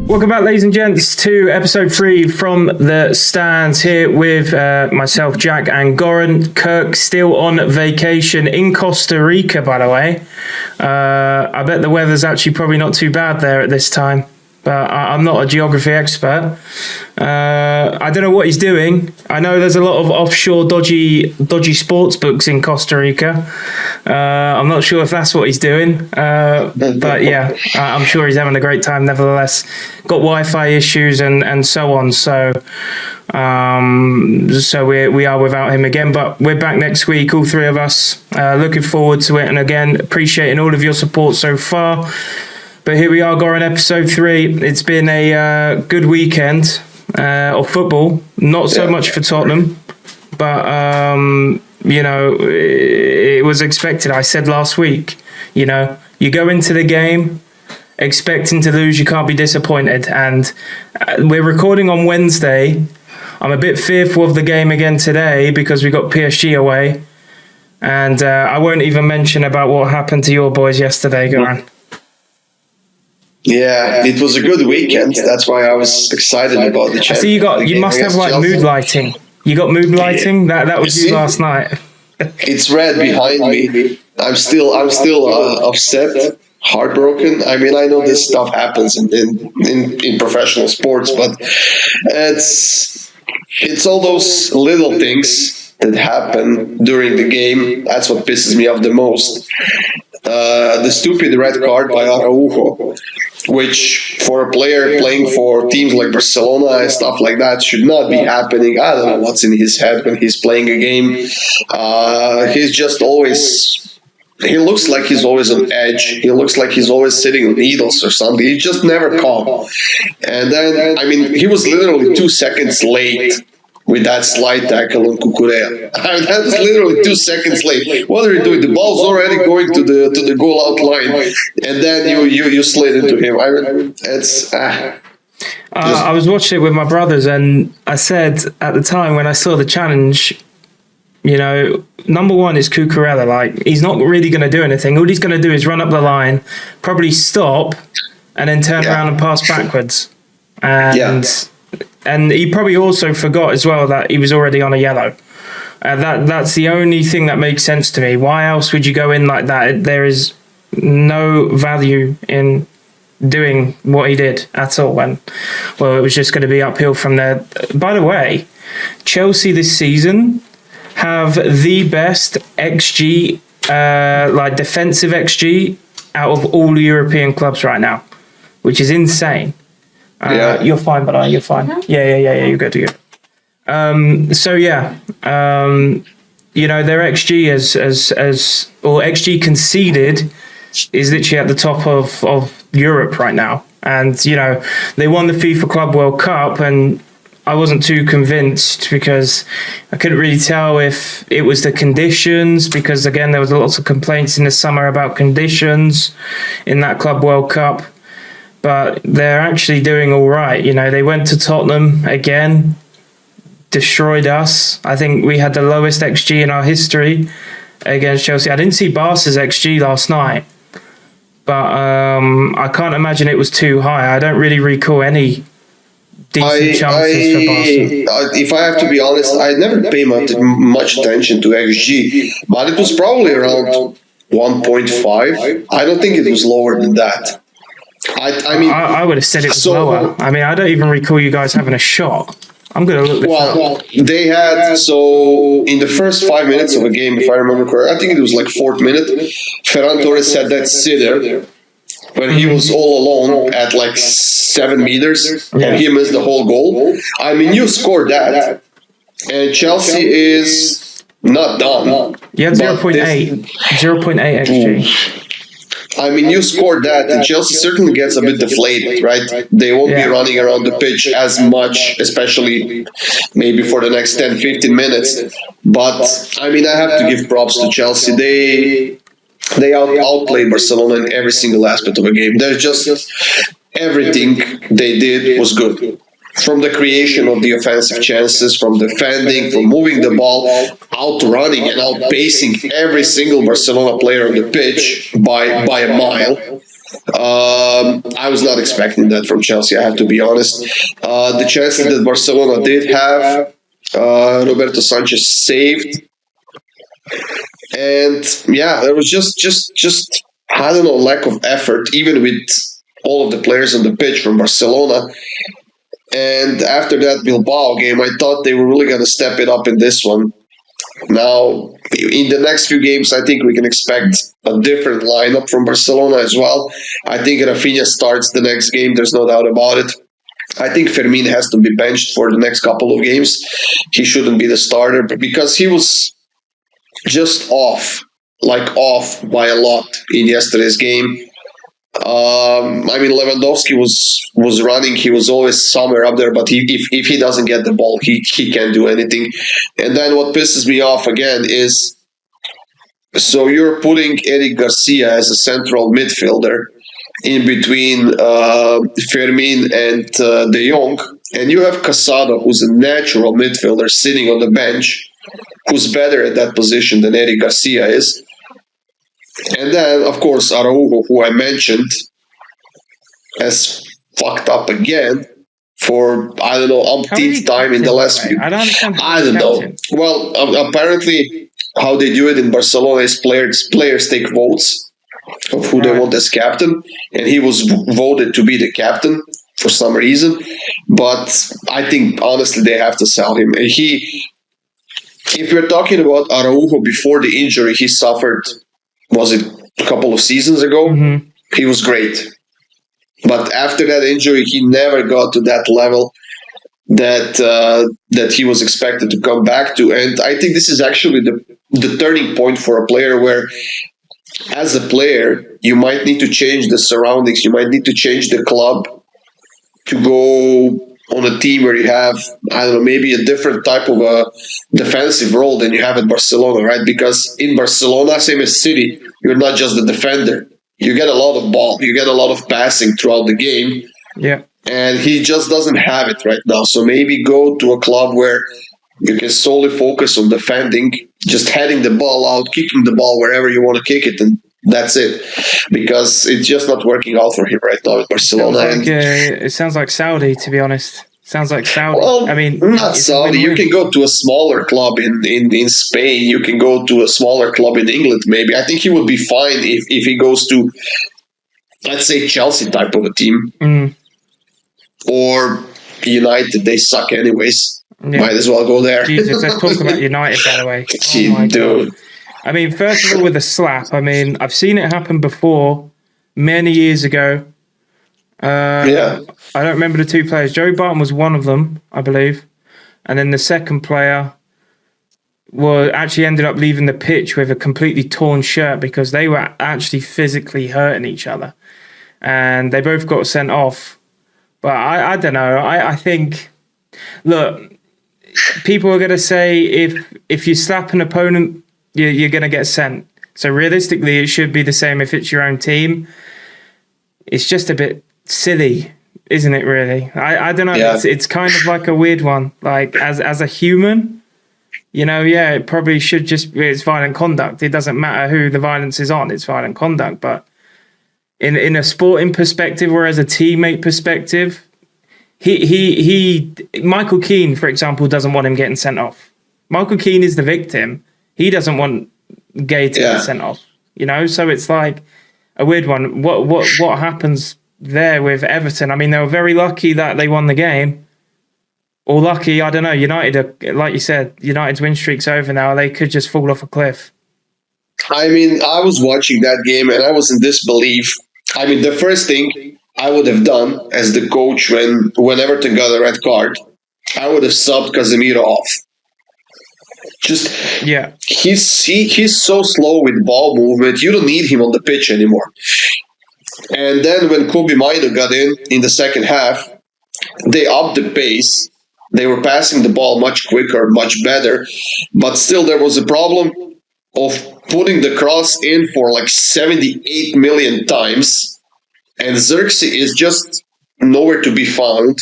Welcome back, ladies and gents, to episode 3 from the stands, here with myself, Jack, and Goran. Kirk still on vacation in Costa Rica, by the way. I bet the weather's actually probably not too bad there at this time, but I'm not a geography expert. I don't know what he's doing. I know there's a lot of offshore dodgy sports books in Costa Rica. I'm not sure if that's what he's doing, but yeah, I'm sure he's having a great time nevertheless. Got Wi-Fi issues and so on, so we are without him again, but we're back next week, all three of us. Looking forward to it, and again, appreciating all of your support so far. But here we are, Goran, episode 3. It's been a good weekend of football. Not so much for Tottenham, but it was expected. I said last week, you go into the game expecting to lose, you can't be disappointed. And we're recording on Wednesday. I'm a bit fearful of the game again today because we got PSG away. And I won't even mention about what happened to your boys yesterday, Goran. Yeah, it was a good weekend. That's why I was excited about the chance. So you must have like mood lighting. You got mood lighting? That was you last night. It's red behind me. I'm still upset, heartbroken. I mean, I know this stuff happens in professional sports, but it's all those little things that happen during the game. That's what pisses me off the most. The stupid red card by Araujo, which for a player playing for teams like Barcelona and stuff like that should not be happening. I don't know what's in his head when he's playing a game. He's just always... He looks like he's always on edge. He looks like he's always sitting on needles or something. He's just never calm. And then, I mean, he was literally 2 seconds late with that slide tackle on Cucurella. I mean, that was literally 2 seconds late. What are you doing? The ball's already going to the goal out line, and then you slid into him. I mean, it's... I was watching it with my brothers, and I said at the time when I saw the challenge, number one is Cucurella. Like, he's not really going to do anything. All he's going to do is run up the line, probably stop, and then turn around and pass backwards. And he probably also forgot as well that he was already on a yellow. That's the only thing that makes sense to me. Why else would you go in like that? There is no value in doing what he did at all. And, well, it was just going to be uphill from there. By the way, Chelsea this season have the best XG, defensive XG out of all European clubs right now, which is insane. You're fine, but you're fine. Yeah, you're good. Their XG or XG conceded is literally at the top of Europe right now. And, they won the FIFA Club World Cup, and I wasn't too convinced because I couldn't really tell if it was the conditions, because, again, there was lots of complaints in the summer about conditions in that Club World Cup. But they're actually doing all right. They went to Tottenham again, destroyed us. I think we had the lowest XG in our history against Chelsea. I didn't see Barca's XG last night, but I can't imagine it was too high. I don't really recall any decent chances for Barca. If I have to be honest, I never pay much attention to XG, but it was probably around 1.5. I don't think it was lower than that. I would have said it was lower. I mean, I don't even recall you guys having a shot. I'm going to look this up. They had, in the first 5 minutes of a game, if I remember correctly, I think it was like 4th minute, Ferran Torres had that sitter when he was all alone at like 7 meters, and he missed the whole goal. I mean, you scored that, and Chelsea is not done. You had 0.8 XG. I mean, you scored that, and Chelsea certainly gets a bit deflated, right? They won't be running around the pitch as much, especially maybe for the next 10, 15 minutes. But, I mean, I have to give props to Chelsea. They outplayed Barcelona in every single aspect of a game. There's just everything they did was good. From the creation of the offensive chances, from defending, from moving the ball, outrunning and outpacing every single Barcelona player on the pitch by a mile. I was not expecting that from Chelsea, I have to be honest. The chances that Barcelona did have, Roberto Sanchez saved. And yeah, there was just I don't know, lack of effort, even with all of the players on the pitch from Barcelona. And after that Bilbao game, I thought they were really going to step it up in this one. Now, in the next few games, I think we can expect a different lineup from Barcelona as well. I think Rafinha starts the next game. There's no doubt about it. I think Fermin has to be benched for the next couple of games. He shouldn't be the starter because he was just off, like off by a lot in yesterday's game. I mean, Lewandowski was running. He was always somewhere up there, but if he doesn't get the ball, he can't do anything. And then what pisses me off again is, so you're putting Eric Garcia as a central midfielder in between Fermin and De Jong, and you have Casado, who's a natural midfielder, sitting on the bench, who's better at that position than Eric Garcia is. And then, of course, Araujo, who I mentioned, has fucked up again for, I don't know, umpteenth time in the last few. I don't understand. I don't know. Well, apparently, how they do it in Barcelona is players take votes of who they want as captain, and he was voted to be the captain for some reason. But I think, honestly, they have to sell him. If you're talking about Araujo before the injury he suffered, was it a couple of seasons ago? Mm-hmm. He was great. But after that injury, he never got to that level that he was expected to come back to. And I think this is actually the turning point for a player where, as a player, you might need to change the surroundings. You might need to change the club to go on a team where you have, I don't know, maybe a different type of a defensive role than you have at Barcelona, right? Because in Barcelona, same as City, you're not just the defender. You get a lot of ball. You get a lot of passing throughout the game. Yeah. And he just doesn't have it right now. So maybe go to a club where you can solely focus on defending, just heading the ball out, kicking the ball wherever you want to kick it, and that's it. Because it's just not working out for him right now at Barcelona. It sounds like Saudi, to be honest. Sounds like Saudi. Well, I mean, not Saudi. You can go to a smaller club in Spain. You can go to a smaller club in England, maybe. I think he would be fine if he goes to, let's say, Chelsea type of a team. Mm. Or United. They suck anyways. Yeah. Might as well go there. Jesus, let's talk about United, by the way. Gee, oh dude. God. I mean, first of all, with a slap, I mean, I've seen it happen before, many years ago. Yeah. I don't remember the two players. Joey Barton was one of them, I believe. And then the second player actually ended up leaving the pitch with a completely torn shirt because they were actually physically hurting each other. And they both got sent off. But I don't know. I think, look, people are going to say if you slap an opponent, you're going to get sent. So realistically, it should be the same if it's your own team. It's just a bit silly, isn't it, really? I don't know. Yeah. It's kind of like a weird one. Like, as a human, it probably should just be, it's violent conduct. It doesn't matter who the violence is on. It's violent conduct. But in a sporting perspective or as a teammate perspective, he Michael Keane, for example, doesn't want him getting sent off. Michael Keane is the victim. He doesn't want Gay to get sent off. So it's like a weird one. What happens there with Everton? I mean, they were very lucky that they won the game. Or lucky, I don't know. United, like you said, United's win streak's over now. They could just fall off a cliff. I mean, I was watching that game and I was in disbelief. I mean, the first thing I would have done as the coach when Everton got a red card, I would have subbed Casemiro off. He's so slow with ball movement. You don't need him on the pitch anymore. And then when Kobe Maino got in the second half, they upped the pace. They were passing the ball much quicker, much better. But still, there was a problem of putting the cross in for like 78 million times. And Xerxes is just nowhere to be found.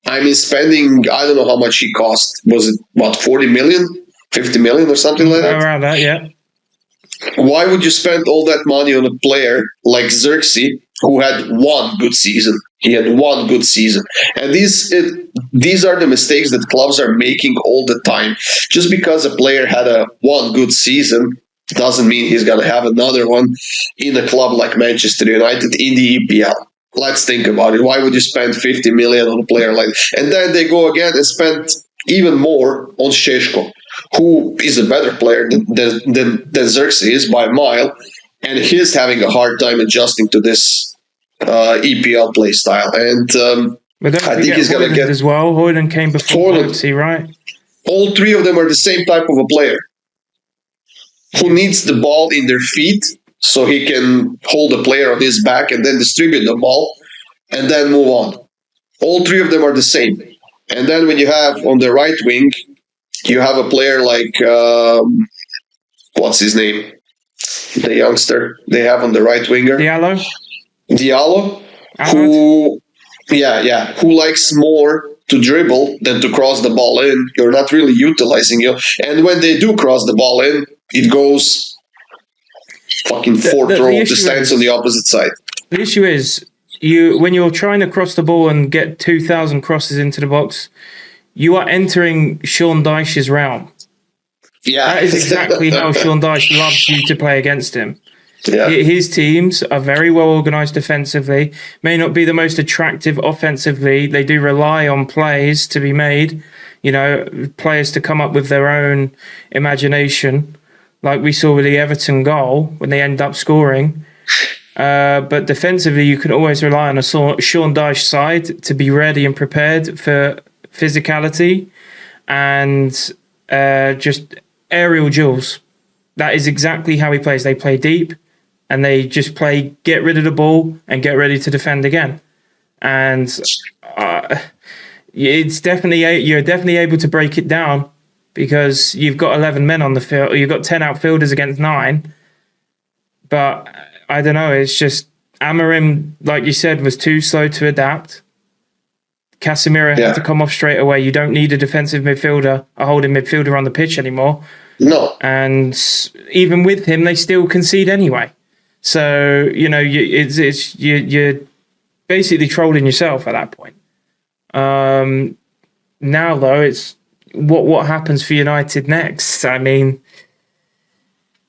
I mean, spending, I don't know how much he cost. Was it, 40 million? 50 million or something like that? Around that, yeah. Why would you spend all that money on a player like Xerxes who had one good season. He had one good season, and these are the mistakes that clubs are making all the time. Just because a player had a one good season doesn't mean he's going to have another one in a club like Manchester United in the EPL. Let's think about it. Why would you spend 50 million on a player like that? And then they go again and spend even more on Šeško, who is a better player than Xerxes is by a mile, and he's having a hard time adjusting to this EPL play style. And But don't I think forget he's going to Højlund get as well. Højlund came before Højlund. Xerxes, right? All three of them are the same type of a player who needs the ball in their feet so he can hold the player on his back and then distribute the ball and then move on. All three of them are the same. And then when you have on the right wing, you have a player like, what's his name? The youngster they have on the right winger. Diallo, who likes more to dribble than to cross the ball in. You're not really utilizing you. And when they do cross the ball in, it goes fucking fourth row of the stands on the opposite side. The issue is, when you're trying to cross the ball and get 2,000 crosses into the box, you are entering Sean Dyche's realm. Yeah. That is exactly how Sean Dyche loves you to play against him. Yeah. His teams are very well organised defensively, may not be the most attractive offensively. They do rely on plays to be made, players to come up with their own imagination, like we saw with the Everton goal when they end up scoring. But defensively, you can always rely on a Sean Dyche side to be ready and prepared for physicality and just aerial duels. That is exactly how he plays. They play deep and they just play get rid of the ball and get ready to defend again. And it's you're definitely able to break it down because you've got 11 men on the field. You've got 10 outfielders against 9. But I don't know. It's just Amorim, like you said, was too slow to adapt. Casemiro had to come off straight away. You don't need a defensive midfielder, a holding midfielder on the pitch anymore. No. And even with him, they still concede anyway. So, you're basically trolling yourself at that point. Now, though, it's what happens for United next. I mean,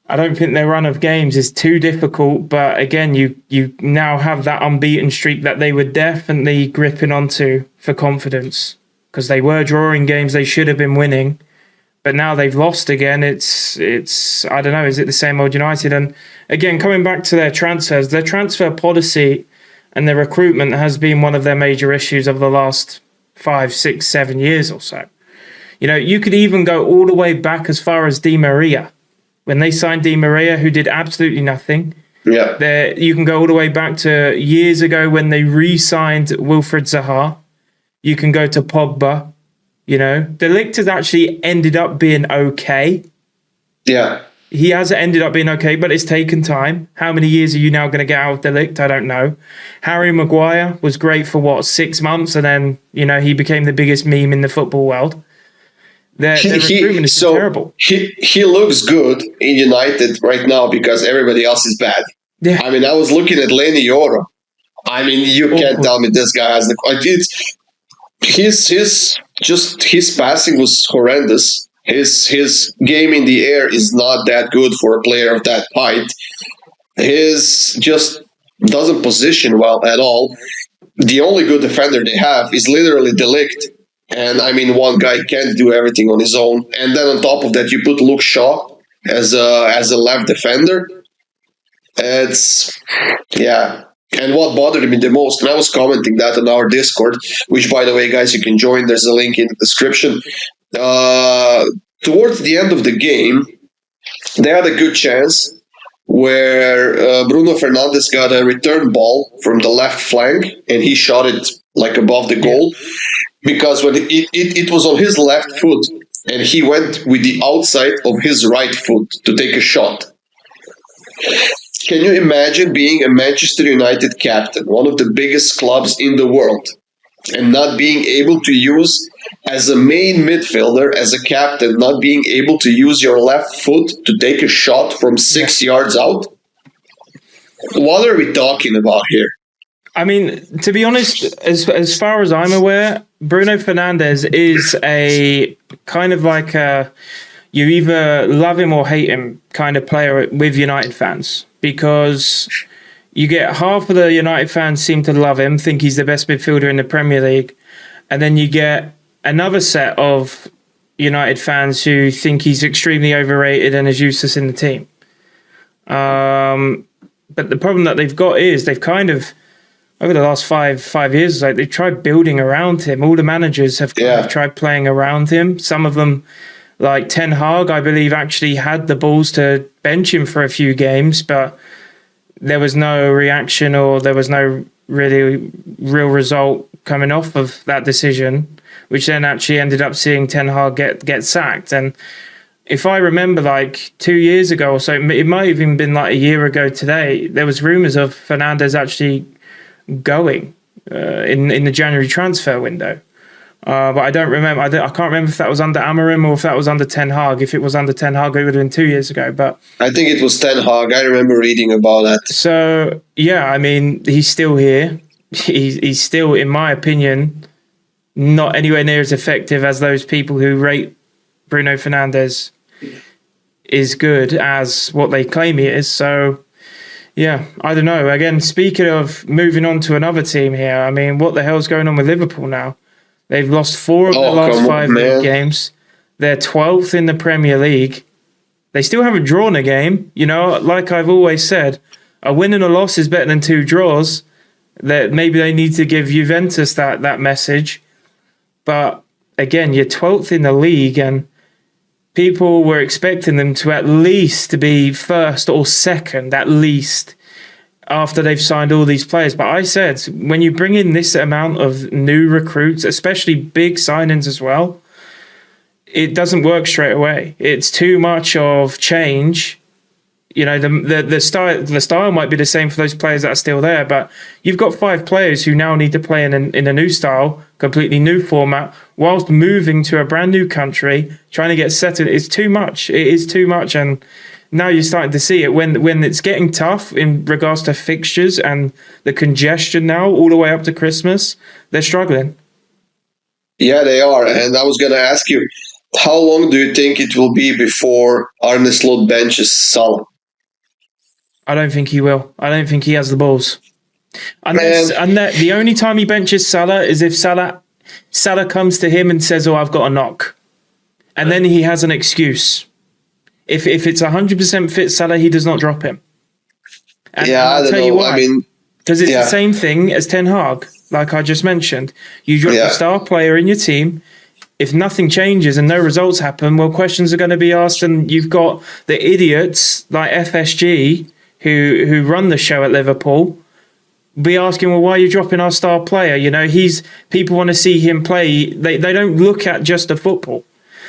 I don't think their run of games is too difficult, but again, you now have that unbeaten streak that they were definitely gripping onto for confidence because they were drawing games they should have been winning, but now they've lost again. It's I don't know, is it the same old United? And again, coming back to their transfers, their transfer policy and their recruitment has been one of their major issues of the last 5, 6, 7 years or so. You could even go all the way back as far as Di Maria. When they signed Di Maria, who did absolutely nothing. Yeah. You can go all the way back to years ago when they re-signed Wilfried Zaha. You can go to Pogba. De Ligt has actually ended up being okay. Yeah. He has ended up being okay, but it's taken time. How many years are you now going to get out of De Ligt? I don't know. Harry Maguire was great for, 6 months, and then, he became the biggest meme in the football world. Their recruitment is terrible. He looks good in United right now because everybody else is bad. Yeah. I mean, I was looking at Lenny Yoro. I mean, you can't tell me this guy has the. His passing was horrendous. His game in the air is not that good for a player of that height. His just doesn't position well at all. The only good defender they have is literally De Ligt. And I mean, one guy can't do everything on his own. And then on top of that, you put Luke Shaw as a left defender. And what bothered me the most, and I was commenting that on our Discord, which, by the way, guys, you can join. There's a link in the description. Towards the end of the game, they had a good chance where Bruno Fernandes got a return ball from the left flank, and he shot it above the goal. Because when it was on his left foot, and he went with the outside of his right foot to take a shot. Can you imagine being a Manchester United captain, one of the biggest clubs in the world, and not being able to use, as a main midfielder, as a captain, not being able to use your left foot to take a shot from 6 yards out? What are we talking about here? I mean, to be honest, as far as I'm aware, Bruno Fernandes is a kind of like a you either love him or hate him kind of player with United fans, because you get half of the United fans seem to love him, think he's the best midfielder in the Premier League, and then you get another set of United fans who think he's extremely overrated and is useless in the team. But the problem that they've got is they've kind of, over the last five years, like they've tried building around him. All the managers have kind of tried playing around him. Some of them, like Ten Hag, I believe, actually had the balls to bench him for a few games, but there was no reaction or there was no really real result coming off of that decision, which then actually ended up seeing Ten Hag get sacked. And if I remember, like 2 years ago or so, it might have even been like a year ago today, there was rumours of Fernandes actually going in the January transfer window. But I don't remember. I can't remember if that was under Amorim or if that was under Ten Hag. If it was under Ten Hag, it would have been 2 years ago. But I think it was Ten Hag. I remember reading about that. So yeah, I mean, he's still here. He's still, in my opinion, not anywhere near as effective as those people who rate Bruno Fernandes is good as what they claim he is. So yeah, I don't know. Again, speaking of moving on to another team here, I mean, what the hell's going on with Liverpool now? They've lost 4 of the last 5 league games. They're 12th in the Premier League. They still haven't drawn a game. You know, like I've always said, a win and a loss is better than 2 draws. That maybe they need to give Juventus that message. But again, you're 12th in the league, and people were expecting them to at least be first or second, at least, after they've signed all these players. But I said, when you bring in this amount of new recruits, especially big signings as well, it doesn't work straight away. It's too much of change. You know, the style might be the same for those players that are still there, but you've got 5 players who now need to play in a new style, completely new format, whilst moving to a brand new country, trying to get settled. It's too much. It is too much, and now you're starting to see it when it's getting tough in regards to fixtures and the congestion now all the way up to Christmas. They're struggling. Yeah, they are. And I was going to ask you, how long do you think it will be before Arne Slot benches Salah? I don't think he will. I don't think he has the balls. Unless the only time he benches Salah is if Salah comes to him and says, "Oh, I've got a knock," and then he has an excuse. If it's 100% fit Salah, he does not drop him. And I'll tell you why. I mean, because it's the same thing as Ten Hag, like I just mentioned. You drop a star player in your team. If nothing changes and no results happen, well, questions are going to be asked, and you've got the idiots like FSG who run the show at Liverpool be asking, well, why are you dropping our star player? You know, people want to see him play. They don't look at just the football.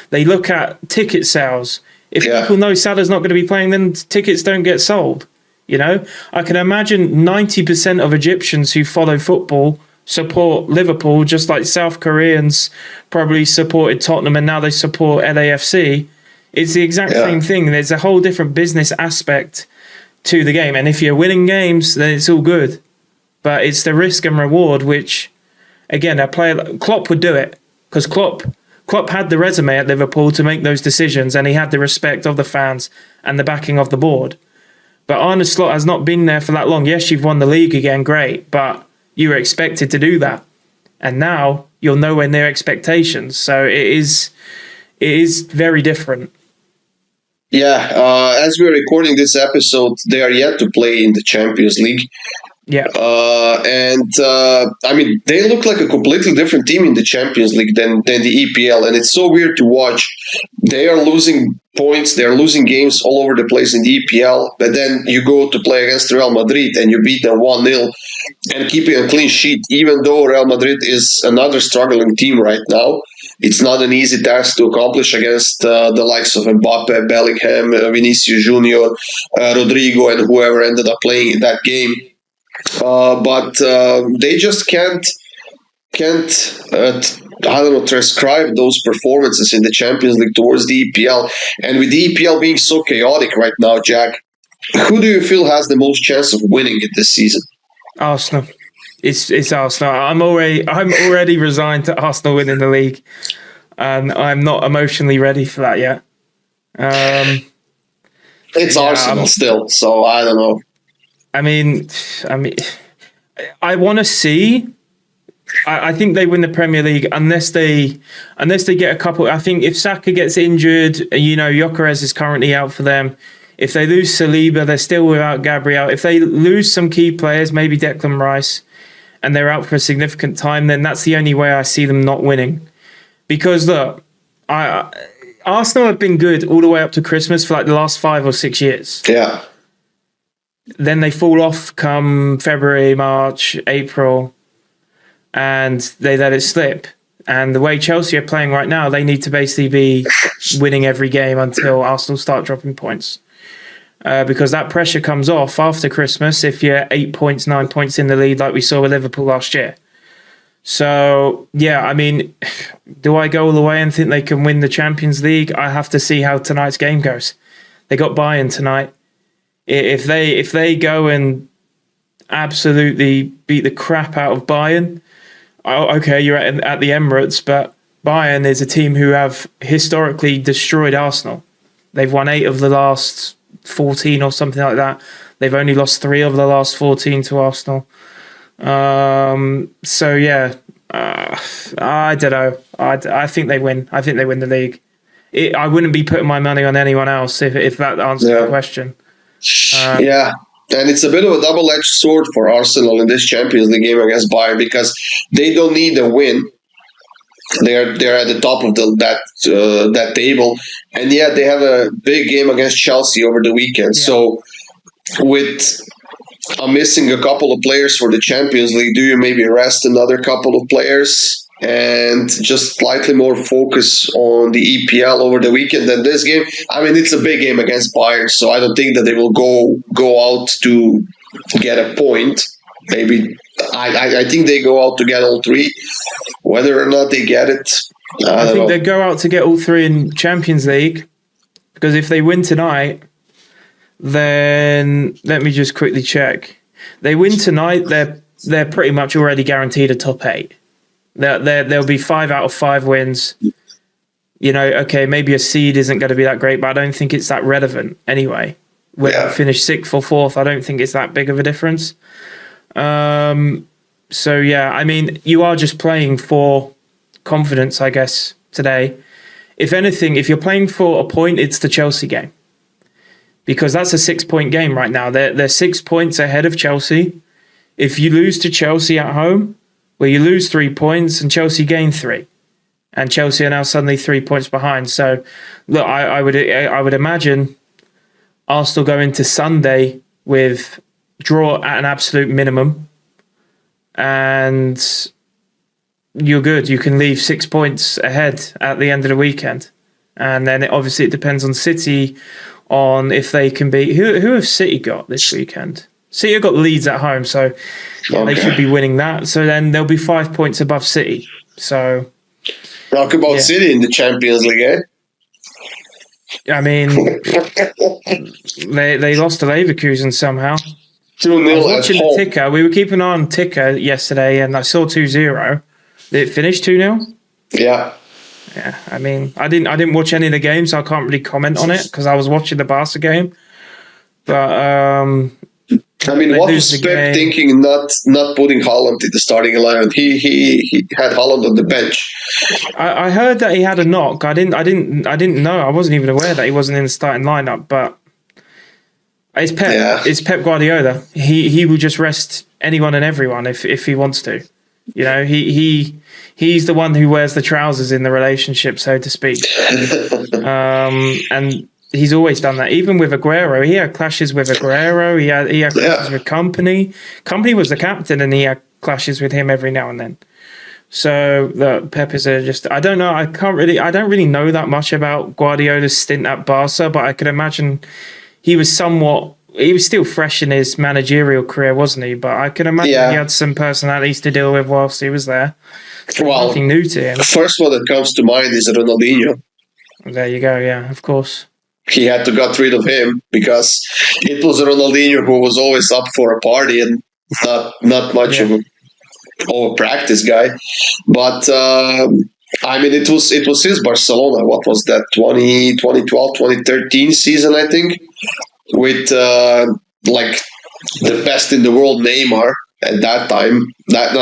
They look at ticket sales. If people know Salah's not going to be playing, then tickets don't get sold. You know, I can imagine 90% of Egyptians who follow football support Liverpool, just like South Koreans probably supported Tottenham and now they support LAFC. It's the exact same thing. There's a whole different business aspect to the game. And if you're winning games, then it's all good. But it's the risk and reward, which, again, a player, Klopp would do it, because Klopp had the resume at Liverpool to make those decisions, and he had the respect of the fans and the backing of the board. But Arne Slot has not been there for that long. Yes, you've won the league again, great, but you were expected to do that. And now you're nowhere near expectations. So it is very different. Yeah, as we're recording this episode, they are yet to play in the Champions League. Yeah. I mean, they look like a completely different team in the Champions League than the EPL, and it's so weird to watch. They are losing points, they are losing games all over the place in the EPL, but then you go to play against Real Madrid and you beat them 1-0 and keeping a clean sheet, even though Real Madrid is another struggling team right now. It's not an easy task to accomplish against the likes of Mbappe, Bellingham, Vinicius Junior, Rodrigo, and whoever ended up playing in that game. But they just can't transcribe those performances in the Champions League towards the EPL. And with the EPL being so chaotic right now, Jack, Who do you feel has the most chance of winning it this season? Arsenal. It's Arsenal. I'm already resigned to Arsenal winning the league, and I'm not emotionally ready for that yet. It's Arsenal still, so I don't know. I mean, I want to see. I think they win the Premier League unless they get a couple. I think if Saka gets injured, Gyökeres is currently out for them. If they lose Saliba, they're still without Gabriel. If they lose some key players, maybe Declan Rice, and they're out for a significant time, then that's the only way I see them not winning. Because look, Arsenal have been good all the way up to Christmas for like the last 5 or 6 years. Yeah. Then they fall off come February, March, April, and they let it slip. And the way Chelsea are playing right now, they need to basically be winning every game until Arsenal start dropping points. Because that pressure comes off after Christmas if you're 8 points, 9 points in the lead like we saw with Liverpool last year. So, yeah, I mean, do I go all the way and think they can win the Champions League? I have to see how tonight's game goes. They got Bayern tonight. If they go and absolutely beat the crap out of Bayern, okay, you're at the Emirates, but Bayern is a team who have historically destroyed Arsenal. They've won 8 of the last 14 or something like that. They've only lost 3 of the last 14 to Arsenal. So yeah, I don't know. I think they win. I think they win the league. I wouldn't be putting my money on anyone else if that answers the question. Yeah. And it's a bit of a double-edged sword for Arsenal in this Champions League game against Bayern because they don't need a win. They're at the top of that table, and yet they have a big game against Chelsea over the weekend. Yeah. So, with missing a couple of players for the Champions League, do you maybe rest another couple of players and just slightly more focus on the EPL over the weekend than this game? I mean, it's a big game against Bayern, so I don't think that they will go out to get a point. Maybe I think they go out to get all 3. Whether or not they get it, I think they go out to get all 3 in Champions League, because if they win tonight, then let me just quickly check. They win tonight, they're pretty much already guaranteed a top 8. There'll be 5 out of 5 wins. Okay, maybe a seed isn't going to be that great, but I don't think it's that relevant anyway. Whether you finish 6th or 4th, I don't think it's that big of a difference. So yeah, I mean, you are just playing for confidence, I guess, today. If anything, if you're playing for a point, it's the Chelsea game. Because that's a 6-point game right now. They're 6 points ahead of Chelsea. If you lose to Chelsea at home, where you lose 3 points and Chelsea gain 3. And Chelsea are now suddenly 3 points behind. So look, I would imagine Arsenal go into Sunday with draw at an absolute minimum, and you're good. You can leave 6 points ahead at the end of the weekend, and then it depends on City on if they can beat who have City got this weekend. City have got Leeds at home, so they should be winning that. So then they'll be 5 points above City. So talk about City in the Champions League, eh? I mean, they lost to Leverkusen somehow. 2-0 I was watching the ticker. We were keeping an eye on ticker yesterday, and I saw 2-0. Did it finish 2-0? Yeah. Yeah. I mean, I didn't watch any of the games, so I can't really comment on it because I was watching the Barca game. But I mean, what was Pep thinking not putting Haaland in the starting 11? He had Haaland on the bench. I heard that he had a knock. I didn't know. I wasn't even aware that he wasn't in the starting lineup. But it's Pep. Yeah. It's Pep Guardiola. He will just rest anyone and everyone if he wants to. He's the one who wears the trousers in the relationship, so to speak. And he's always done that. Even with Aguero, he had clashes with Aguero. He had clashes with Company. Company was the captain, and he had clashes with him every now and then. So the Pep is I don't know. I don't really know that much about Guardiola's stint at Barca, but I could imagine he was still fresh in his managerial career, wasn't he? But I can imagine he had some personalities to deal with whilst he was there. Well, nothing new to him. The first one that comes to mind is Ronaldinho. There you go. Yeah, of course. he had to get rid of him because it was Ronaldinho who was always up for a party and not much of a practice guy. But I mean, it was his Barcelona. What was that? 2012, 2013 season, I think, with like the best in the world Neymar at that time. That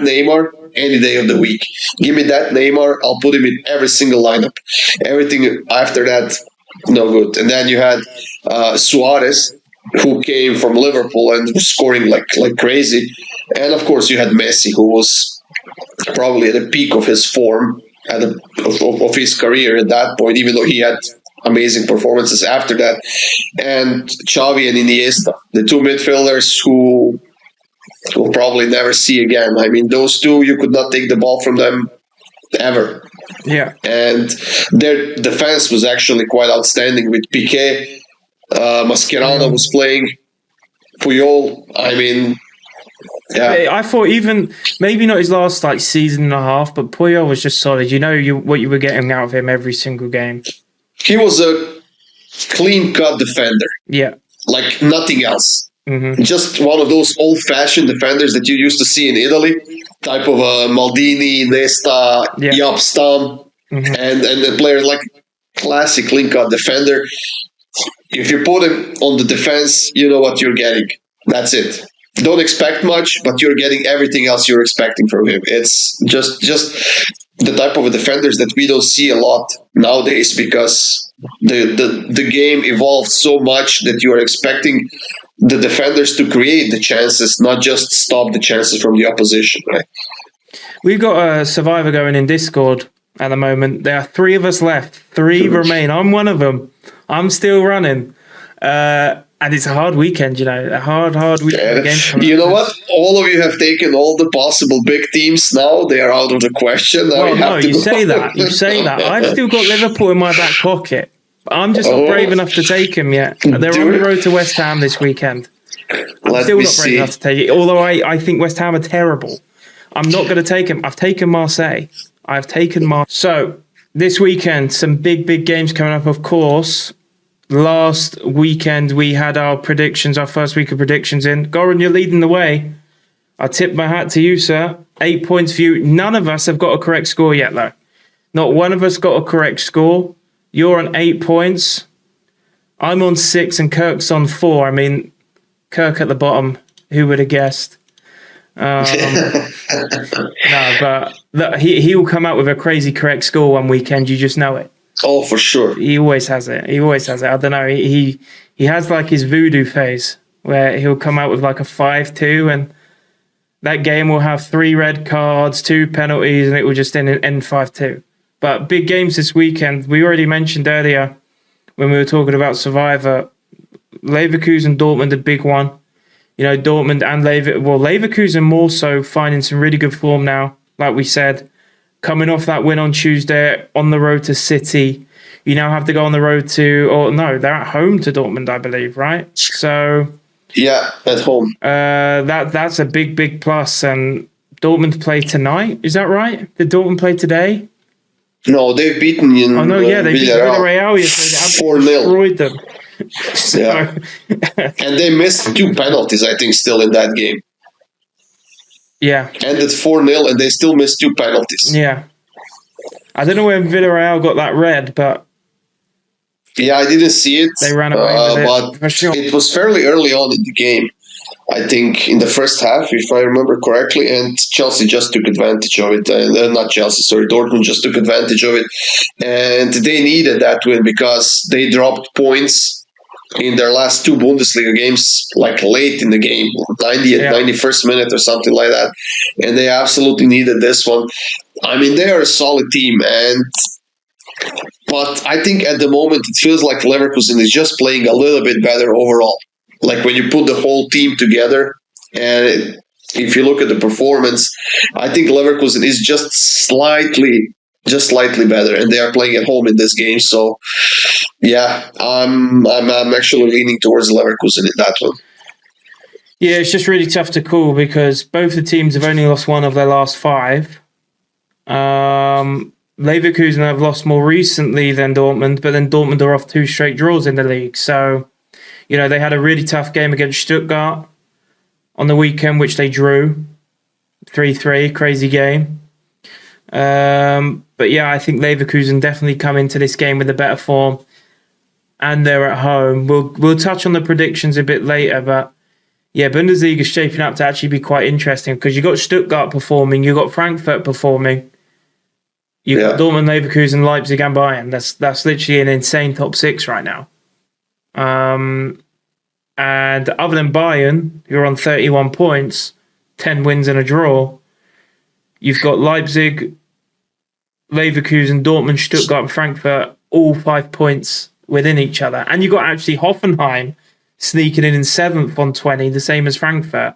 Neymar any day of the week. Give me that Neymar, I'll put him in every single lineup. Everything after that, no good. And then you had Suarez, who came from Liverpool and was scoring like crazy. And of course, you had Messi, who was probably at the peak of his form of his career at that point, even though he had amazing performances after that. And Xavi and Iniesta, the two midfielders who we'll probably never see again. I mean, those two, you could not take the ball from them ever. Yeah. And their defense was actually quite outstanding with Piqué. Mascherano was playing. Puyol, I mean, yeah. I thought even maybe not his last like season and a half, but Puyol was just solid. You know what you were getting out of him every single game. He was a clean-cut defender. Yeah. Like nothing else. Mm-hmm. Just one of those old-fashioned defenders that you used to see in Italy, type of Maldini, Nesta, Jaap Stam, and the players like classic clean-cut defender. If you put him on the defense, you know what you're getting. That's it. Don't expect much, but you're getting everything else you're expecting from him. It's just the type of defenders that we don't see a lot nowadays because the game evolved so much that you are expecting the defenders to create the chances, not just stop the chances from the opposition, right? We've got a survivor going in Discord at the moment. There are 3 of us left. 3 remain. I'm one of them. I'm still running. And it's a hard weekend, you know. A hard weekend. You know what? All of you have taken all the possible big teams now. They are out of the question. Now well, no, you say that. You say that. I've still got Liverpool in my back pocket. I'm just not brave enough to take him yet. They're on the road to West Ham this weekend. I'm still not brave enough to take it. Although I think West Ham are terrible. I'm not going to take him. I've taken Marseille. So, this weekend, some big games coming up, of course. Last weekend, we had our predictions, our first week of predictions in. Goran, you're leading the way. I tip my hat to you, sir. 8 points for you. None of us have got a correct score yet, though. Not one of us got a correct score. You're on 8 points. I'm on 6 and Kirk's on 4. I mean, Kirk at the bottom. Who would have guessed? No, but look, he will come out with a crazy correct score one weekend. You just know it. Oh, for sure. He always has it. I don't know. He has like his voodoo phase where he'll come out with like a 5-2 and that game will have 3 red cards, 2 penalties, and it will just end 5-2. But big games this weekend. We already mentioned earlier when we were talking about Survivor, Leverkusen, Dortmund, a big one. You know, Dortmund and Leverkusen more so finding some really good form now, like we said. Coming off that win on Tuesday on the road to City. You now have to go on the road they're at home to Dortmund, I believe, right? So yeah, at home. That's a big plus. And Dortmund play tonight, is that right? Did Dortmund play today? No, they've beaten in they beat Villarreal yesterday. They destroyed them. Yeah. And they missed 2 penalties, I think, still in that game. Yeah. Ended 4-0 and they still missed 2 penalties. Yeah. I don't know where Villarreal got that red, but yeah, I didn't see it. They ran away with but it. For sure. It was fairly early on in the game. I think in the first half, if I remember correctly, and Chelsea just took advantage of it. Not Chelsea, sorry, Dortmund just took advantage of it. And they needed that win because they dropped points in their last 2 Bundesliga games, like late in the game, 90th, 91st minute or something like that. And they absolutely needed this one. I mean, they are a solid team, but I think at the moment it feels like Leverkusen is just playing a little bit better overall. Like when you put the whole team together, and if you look at the performance, I think Leverkusen is just slightly better, and they are playing at home in this game. So, yeah, I'm actually leaning towards Leverkusen in that one. Yeah, it's just really tough to call because both the teams have only lost 1 of their last 5. Leverkusen have lost more recently than Dortmund, but then Dortmund are off 2 straight draws in the league. So, they had a really tough game against Stuttgart on the weekend, which they drew 3-3, crazy game. But yeah, I think Leverkusen definitely come into this game with a better form, and they're at home. We'll touch on the predictions a bit later, but yeah, Bundesliga is shaping up to actually be quite interesting because you got Stuttgart performing, you got Frankfurt performing, you got Dortmund, Leverkusen, Leipzig, and Bayern. That's literally an insane top 6 right now. And other than Bayern, who are on 31 points, 10 wins and a draw, you've got Leipzig, Leverkusen, Dortmund, Stuttgart, and Frankfurt, all 5 points within each other. And you've got actually Hoffenheim sneaking in 7th on 20, the same as Frankfurt,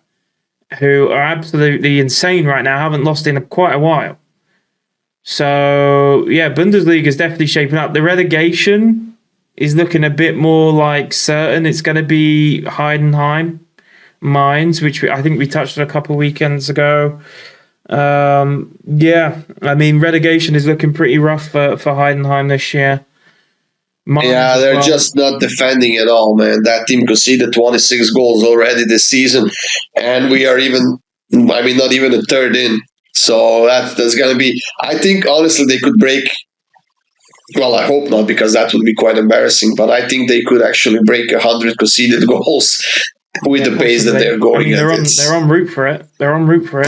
who are absolutely insane right now, haven't lost in quite a while. So, yeah, Bundesliga is definitely shaping up. The relegation is looking a bit more like certain. It's going to be Heidenheim, Mainz, which I think we touched on a couple of weekends ago. Yeah, I mean, relegation is looking pretty rough for Heidenheim this year. Yeah, they're just not defending at all, man. That team conceded 26 goals already this season, and we are not even a third in. So that's going to be, I think, honestly, they could break, well, I hope not, because that would be quite embarrassing, but I think they could actually break 100 conceded goals with the pace that they're going they're on route for it.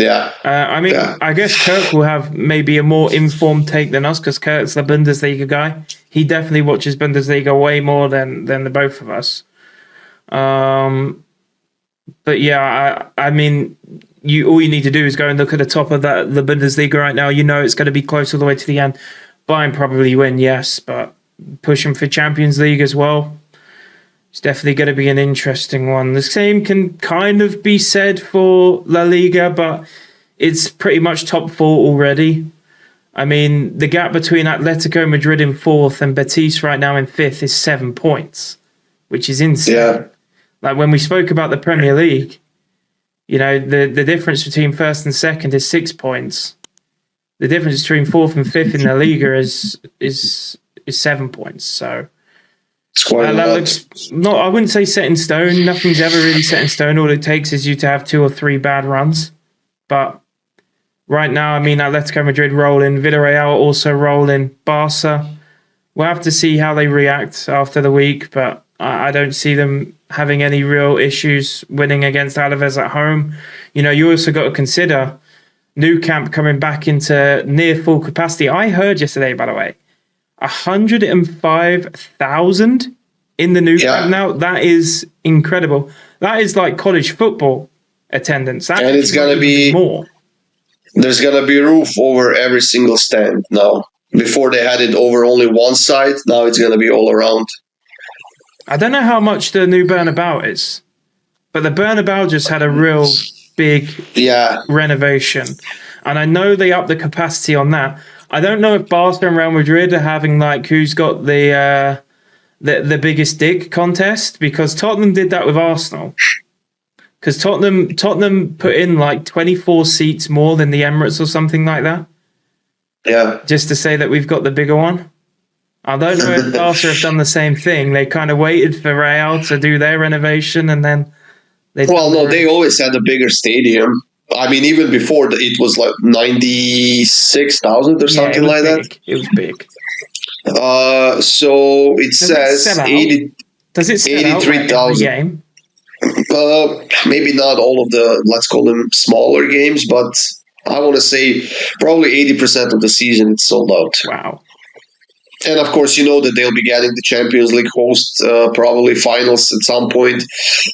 Yeah. I guess Kirk will have maybe a more informed take than us because Kirk's the Bundesliga guy. He definitely watches Bundesliga way more than the both of us. But yeah, I mean, all you need to do is go and look at the top of the Bundesliga right now. It's going to be close all the way to the end. Bayern probably win, yes, but pushing for Champions League as well. It's definitely going to be an interesting one. The same can kind of be said for La Liga, but it's pretty much top 4 already. I mean, the gap between Atletico Madrid in 4th and Betis right now in 5th is 7 points, which is insane. Yeah. Like when we spoke about the Premier League, the difference between 1st and 2nd is 6 points. The difference between 4th and 5th in the Liga is 7 points. So it's quite a lot. I wouldn't say set in stone. Nothing's ever really set in stone. All it takes is you to have 2 or 3 bad runs. But right now, I mean, Atletico Madrid rolling, Villarreal also rolling, Barca. We'll have to see how they react after the week, but I don't see them having any real issues winning against Alaves at home. You also got to consider Nou Camp coming back into near full capacity. I heard yesterday, by the way, 105,000 in the Nou Camp now. That is incredible. That is like college football attendance. And it's going to be more. There's going to be a roof over every single stand now. Before they had it over only one side. Now it's going to be all around. I don't know how much the new Bernabeu is, but the Bernabeu just had a real big renovation. And I know they upped the capacity on that. I don't know if Barca and Real Madrid are having who's got the biggest dick contest, because Tottenham did that with Arsenal. Because Tottenham put in 24 seats more than the Emirates or something like that. Yeah. Just to say that we've got the bigger one. I don't know if Barca have done the same thing. They kind of waited for Real to do their renovation and then... They always had a bigger stadium. I mean, even before it was 96,000 or something like that. It was big. So it says 80. Does it sell 83,000? Maybe not all of the, let's call them smaller games, but I want to say probably 80% of the season it's sold out. Wow. And of course, that they'll be getting the Champions League host, probably finals at some point,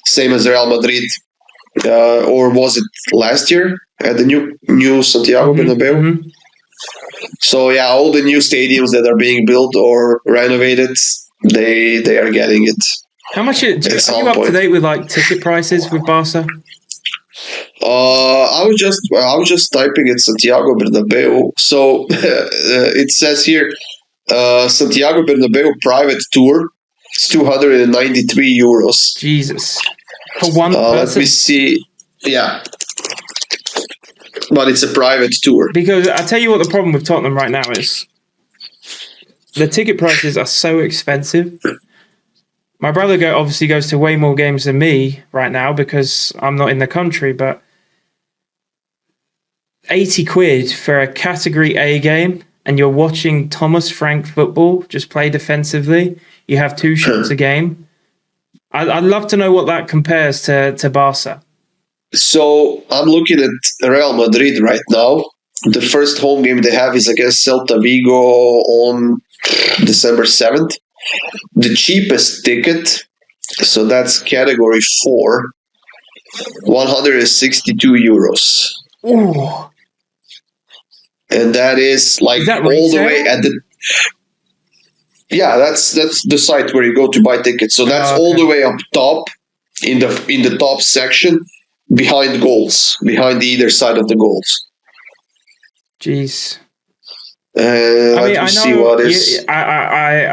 same as Real Madrid. Or was it last year at the new Santiago Bernabeu? Mm-hmm. So yeah, all the new stadiums that are being built or renovated, they are getting it. How much are you up to date with ticket prices with Barca? I was just typing it Santiago Bernabeu. So it says here Santiago Bernabeu private tour is 293 euros. Jesus. For one person? Let me see. Yeah. But it's a private tour. Because I tell you what the problem with Tottenham right now is. the ticket prices are so expensive. My brother obviously goes to way more games than me right now because I'm not in the country, but 80 quid for a Category A game and you're watching Thomas Frank football just play defensively. You have 2 shots a game. I'd love to know what that compares to Barca. So I'm looking at Real Madrid right now. The first home game they have is against Celta Vigo on December 7th. The cheapest ticket, so that's Category 4, 162 euros. Ooh. And that is like that all the way at the... Yeah, that's the site where you go to buy tickets. So that's all the way up top in the top section behind goals, behind either side of the goals. Jeez. I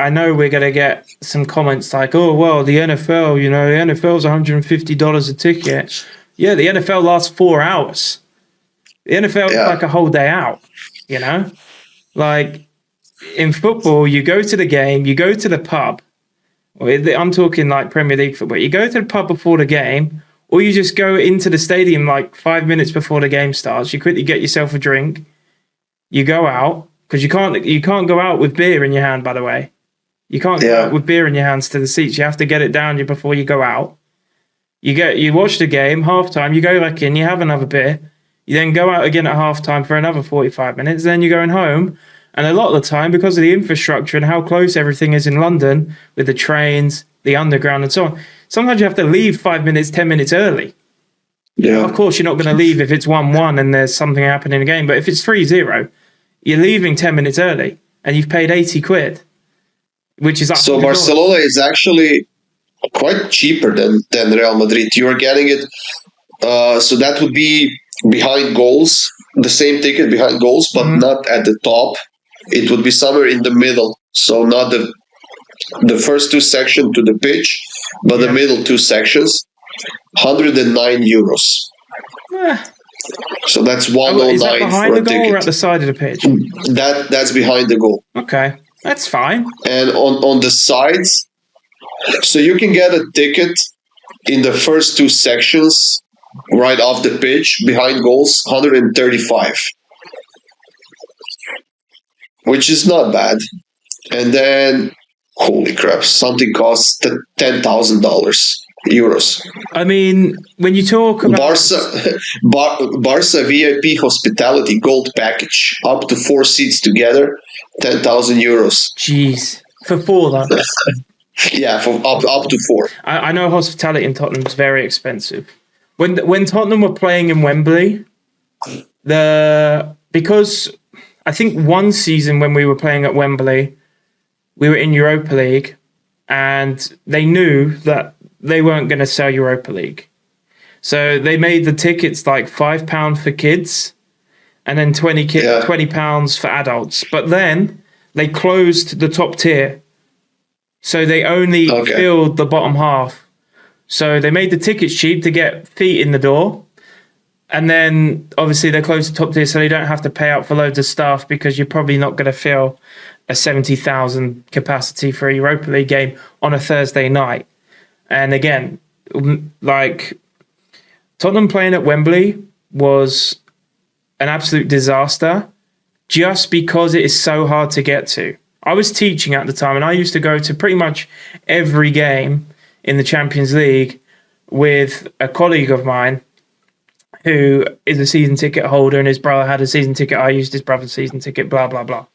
know we're going to get some comments like, oh, well, the NFL, the NFL's $150 a ticket. Yeah, the NFL lasts 4 hours. The NFL is like a whole day out, Like, in football, you go to the game, you go to the pub. I'm talking like Premier League football. You go to the pub before the game, or you just go into the stadium like 5 minutes before the game starts. You quickly get yourself a drink. You go out, because you can't go out with beer in your hand, by the way. You can't go out with beer in your hands to the seats. You have to get it down before you go out. You watch the game, halftime, you go back in, you have another beer. You then go out again at halftime for another 45 minutes. Then you're going home. And a lot of the time, because of the infrastructure and how close everything is in London, with the trains, the underground and so on, sometimes you have to leave 5 minutes, 10 minutes early. Yeah. Of course, you're not going to leave if it's 1-1 and there's something happening in the game. But if it's 3-0, you're leaving 10 minutes early and you've paid 80 quid, which is $100. So Barcelona is actually quite cheaper than Real Madrid. You're getting it. So that would be behind goals, the same ticket behind goals, but not at the top. It would be somewhere in the middle. So not the first 2 sections to the pitch, but the middle 2 sections. 109 euros. So that's 109 is that behind for the a goal ticket. or at the side of the pitch? That's behind the goal. Okay, that's fine. And on the sides, so you can get a ticket in the first 2 sections right off the pitch behind goals, 135, which is not bad. And then, holy crap, something costs $10,000 euros. I mean, when you talk about Barca VIP hospitality gold package, up to 4 seats together, 10,000 euros. Jeez, for 4 though. Yeah, for up to 4. I know hospitality in Tottenham is very expensive. When Tottenham were playing in Wembley, because I think one season when we were playing at Wembley, we were in Europa League, and they knew that they weren't going to sell Europa League. So they made the tickets like £5 for kids and then £20 for adults. But then they closed the top tier. So they only filled the bottom half. So they made the tickets cheap to get feet in the door. And then obviously they closed the top tier so they don't have to pay out for loads of staff because you're probably not going to fill a 70,000 capacity for a Europa League game on a Thursday night. And again, like Tottenham playing at Wembley was an absolute disaster just because it is so hard to get to. I was teaching at the time and I used to go to pretty much every game in the Champions League with a colleague of mine who is a season ticket holder and his brother had a season ticket. I used his brother's season ticket, blah, blah, blah.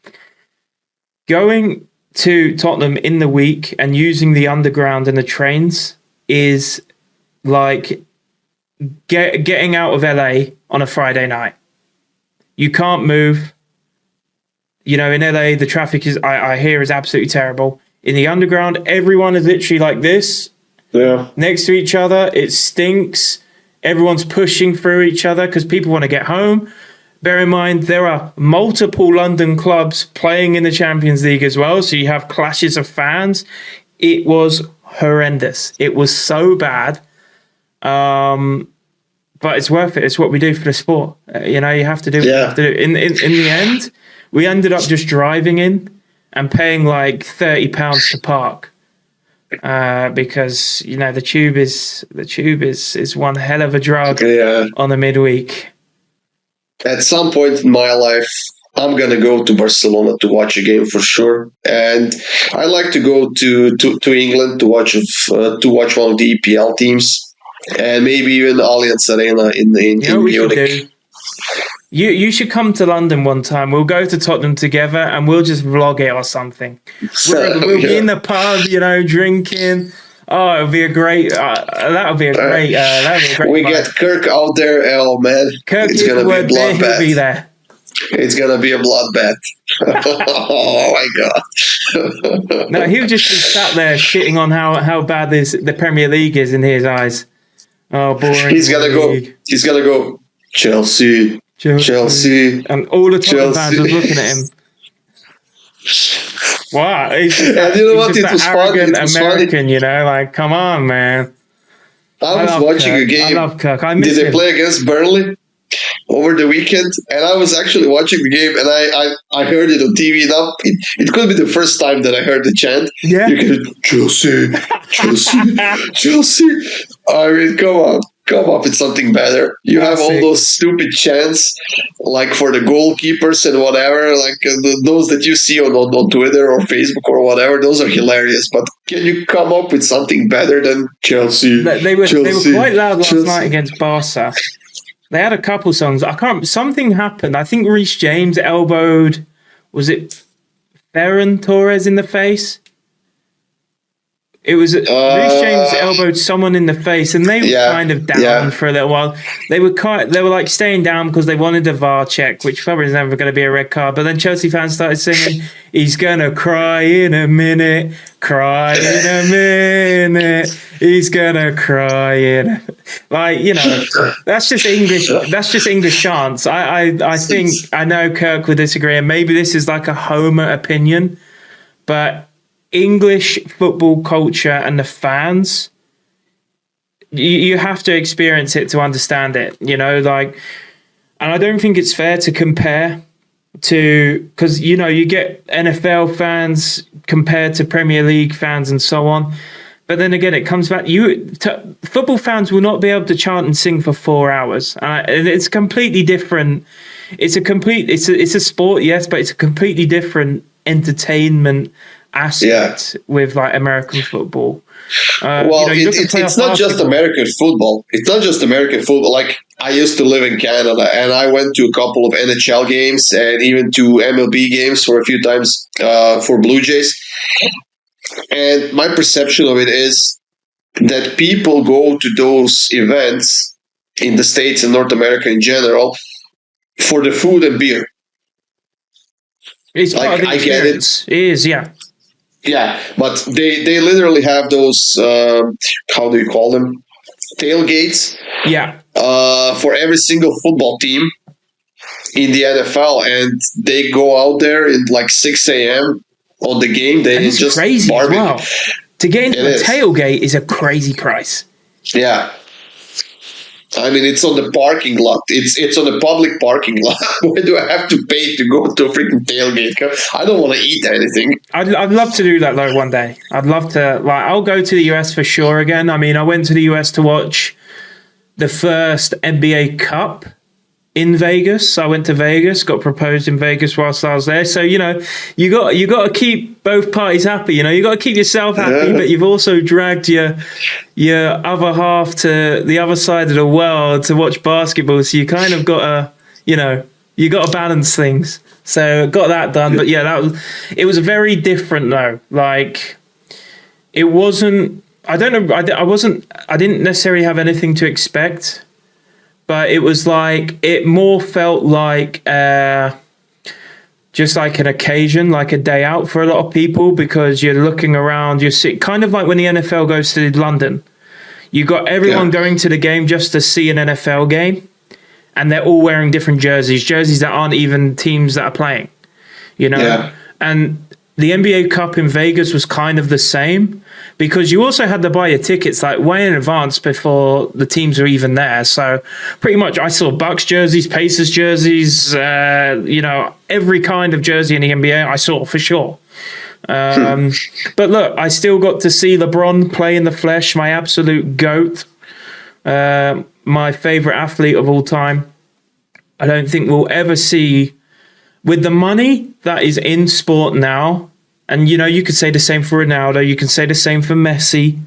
Going to Tottenham in the week and using the underground and the trains is like getting out of LA on a Friday night. You can't move. In LA, the traffic I hear is absolutely terrible. In the underground, everyone is literally like this, next to each other. It stinks. Everyone's pushing through each other because people want to get home. Bear in mind, there are multiple London clubs playing in the Champions League as well, so you have clashes of fans. It was horrendous. It was so bad, but it's worth it. It's what we do for the sport. You have to do what you have to do. In the end, we ended up just driving in and paying like £30 to park. Because the tube is one hell of a drug on the midweek. At some point in my life, I'm gonna go to Barcelona to watch a game for sure, and I like to go to England to watch one of the EPL teams, and maybe even Allianz Arena in what we should Munich. do? You should come to London one time. We'll go to Tottenham together and we'll just vlog it or something. We'll be in the pub, drinking. Oh, it'll be a great. That'll be a great. We get Kirk out there. Oh man, Kirk, it's gonna be a bloodbath. He'll be there. It's gonna be a bloodbath. Oh my god! No, he'll just be sat there shitting on how bad the Premier League is in his eyes. Oh, boring. He's gonna go. Chelsea. And all the Tottenham fans are looking at him. Wow, he's just that, you know what? It was arrogant American, like, come on, man. I was watching Kirk. a game. I love Kirk. I miss Did they him. play against Burnley over the weekend? And I was actually watching the game, and I heard it on TV. Now it could be the first time that I heard the chant. Yeah. You can Chelsea. I mean, come on. Come up with something better. You have all those stupid chants, like for the goalkeepers and whatever, like those that you see on Twitter or Facebook or whatever. Those are hilarious. But can you come up with something better than Chelsea? They were quite loud last night against Barca. They had a couple songs. Something happened. I think Reece James elbowed. Was it Ferran Torres in the face? It was Reece James elbowed someone in the face, and they were kind of down for a little while. They were like staying down because they wanted a VAR check, which probably is never going to be a red card. But then Chelsea fans started singing, "He's gonna cry in a minute, cry in a minute. He's gonna cry in." That's just English. That's just English chants. I think I know Kirk would disagree, and maybe this is like a Homer opinion, but English football culture and the fans, you have to experience it to understand it, and I don't think it's fair to compare because you get NFL fans compared to Premier League fans and so on, but then again it comes back, football fans will not be able to chant and sing for 4 hours, and it's completely different. It's a sport, yes, but it's a completely different entertainment aspect with like American football. It's not just American football. It's not just American football. Like, I used to live in Canada, and I went to a couple of NHL games and even to MLB games for a few times for Blue Jays. And my perception of it is that people go to those events in the States and North America in general for the food and beer. It's part of the experience. It is, yeah. Yeah, but they literally have those, how do you call them? Tailgates. Yeah. For every single football team in the NFL, and they go out there in like 6 a.m. on the game. They just crazy barbecue. As well. To get into a tailgate is a crazy price. Yeah. I mean, it's on the parking lot. It's on the public parking lot. Why do I have to pay to go to a freaking tailgate? I don't want to eat anything. I'd love to do that though one day. I'd love to. I'll go to the US for sure again. I mean, I went to the US to watch the first NBA Cup in Vegas. I went to Vegas, got proposed in Vegas whilst I was there. So you got to keep both parties happy. You got to keep yourself happy, but you've also dragged your other half to the other side of the world to watch basketball. So you kind of got to, you got to balance things. So got that done. But yeah, it was very different though. Like, it wasn't. I don't know. I didn't necessarily have anything to expect. But it was like, it more felt like just like an occasion, like a day out for a lot of people, because you're looking around, you're kind of like when the NFL goes to London. You got everyone going to the game just to see an NFL game, and they're all wearing different jerseys that aren't even teams that are playing, And the NBA Cup in Vegas was kind of the same, because you also had to buy your tickets like way in advance before the teams were even there. So pretty much I saw Bucks jerseys, Pacers jerseys, every kind of jersey in the NBA I saw for sure. But look, I still got to see LeBron play in the flesh, my absolute GOAT, my favorite athlete of all time. I don't think we'll ever see, with the money that is in sport now, and you could say the same for Ronaldo, you can say the same for Messi.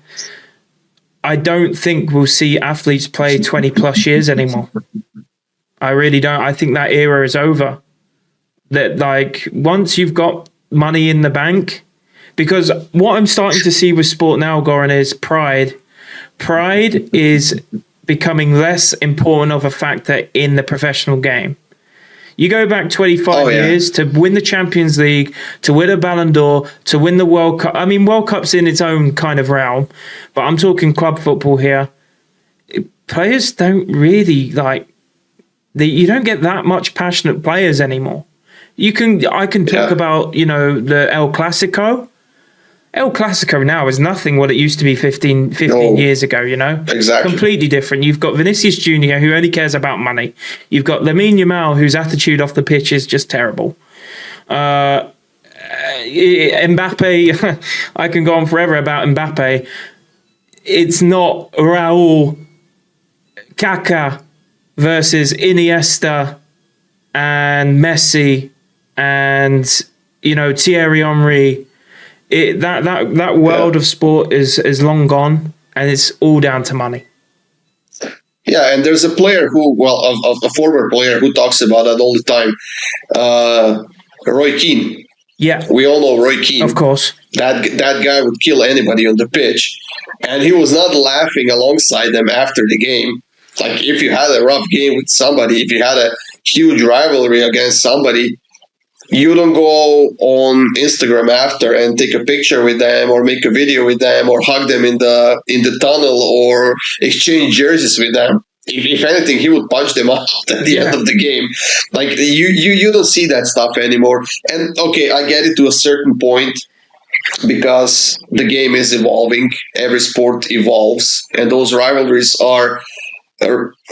I don't think we'll see athletes play 20 plus years anymore. I really don't. I think that era is over. That, like, once you've got money in the bank, because what I'm starting to see with sport now, Goran, is pride. Pride is becoming less important of a factor in the professional game. You go back 25 years to win the Champions League, to win a Ballon d'Or, to win the World Cup. I mean, World Cup's in its own kind of realm, but I'm talking club football here. Players don't really you don't get that much passionate players anymore. I can talk about, the El Clasico. El Clasico now is nothing what it used to be 15 years ago, Exactly. Completely different. You've got Vinicius Jr., who only cares about money. You've got Lamine Yamal, whose attitude off the pitch is just terrible. Mbappe, I can go on forever about Mbappe. It's not Raul, Kaká versus Iniesta and Messi and, Thierry Henry. That world of sport is long gone, and it's all down to money. Yeah, and there's a player a former player who talks about that all the time. Roy Keane. Yeah, we all know Roy Keane. Of course, that guy would kill anybody on the pitch, and he was not laughing alongside them after the game. Like, if you had a rough game with somebody, if you had a huge rivalry against somebody, you don't go on Instagram after and take a picture with them or make a video with them or hug them in the tunnel or exchange jerseys with them. If anything, he would punch them out at the end of the game. Like, you don't see that stuff anymore. And okay, I get it to a certain point because the game is evolving. Every sport evolves, and those rivalries are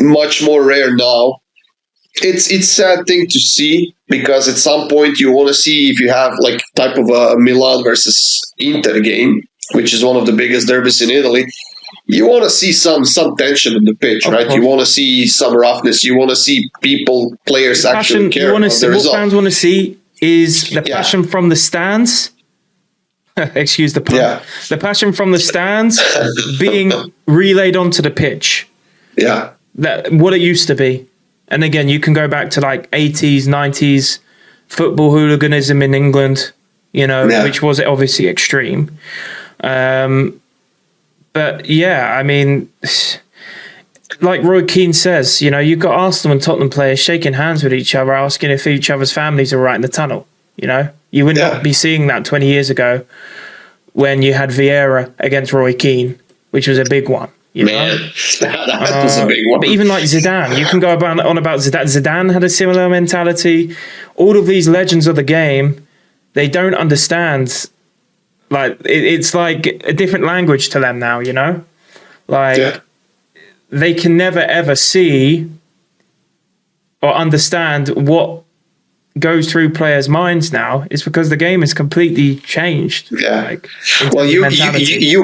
much more rare now. It's a sad thing to see because at some point you want to see if you have like type of a Milan versus Inter game, which is one of the biggest derbies in Italy. You want to see some tension on the pitch, right? You want to see some roughness. You want to see players actually care about the result. What fans want to see is the passion from the stands. Excuse the pun. Yeah. The passion from the stands being relayed onto the pitch. Yeah. What it used to be. And again, you can go back to like 80s, 90s football hooliganism in England, which was obviously extreme. But yeah, I mean, like Roy Keane says, you've got Arsenal and Tottenham players shaking hands with each other, asking if each other's families are right in the tunnel. You would not be seeing that 20 years ago when you had Vieira against Roy Keane, which was a big one. Man, that was a big one. But even like Zidane, you can go on about Zidane. Zidane had a similar mentality. All of these legends of the game, they don't understand. Like, it's like a different language to them now, Like, they can never, ever see or understand what goes through players' minds now. Is because the game is completely changed. Yeah. Like, well, you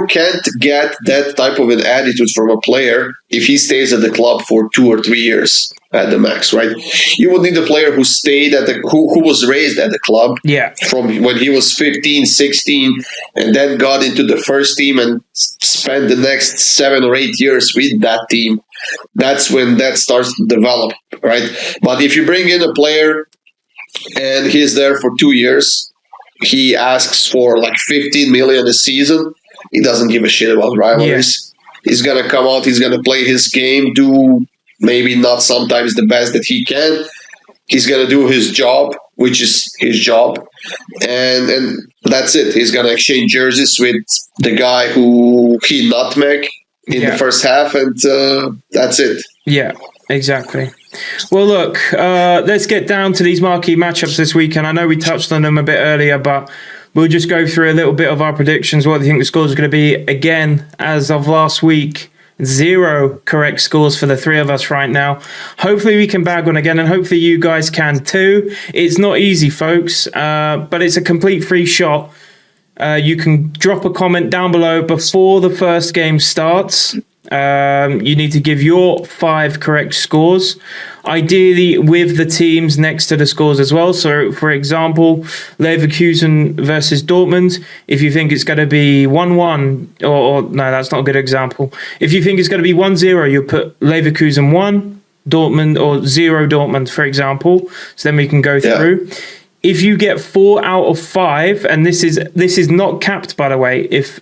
can't get that type of an attitude from a player if he stays at the club for 2 or 3 years at the max, right? You would need a player who stayed who was raised at the club from when he was 15, 16, and then got into the first team and spent the next 7 or 8 years with that team. That's when that starts to develop, right? But if you bring in a player and he's there for 2 years, he asks for like 15 million a season. He doesn't give a shit about rivalries. He's gonna come out, he's gonna play his game, do maybe not sometimes the best that he can. He's gonna do his job, which is his job, and that's it. He's gonna exchange jerseys with the guy who he nutmeg in the first half, and that's it. Yeah, exactly. Well, look, let's get down to these marquee matchups this weekend. I know we touched on them a bit earlier, but we'll just go through a little bit of our predictions, what do you think the scores are going to be. Again, as of last week, 0 correct scores for the three of us right now. Hopefully we can bag one again, and hopefully you guys can too. It's not easy, folks, but it's a complete free shot You can drop a comment down below before the first game starts. You need to give your 5 correct scores, ideally with the teams next to the scores as well. So, for example, Leverkusen versus Dortmund. If you think it's going to be 1-1, or no, that's not a good example. If you think it's going to be 1-0, you put Leverkusen 1, Dortmund, or 0 Dortmund, for example. So then we can go through. If you get 4 out of 5, and this is not capped, by the way, if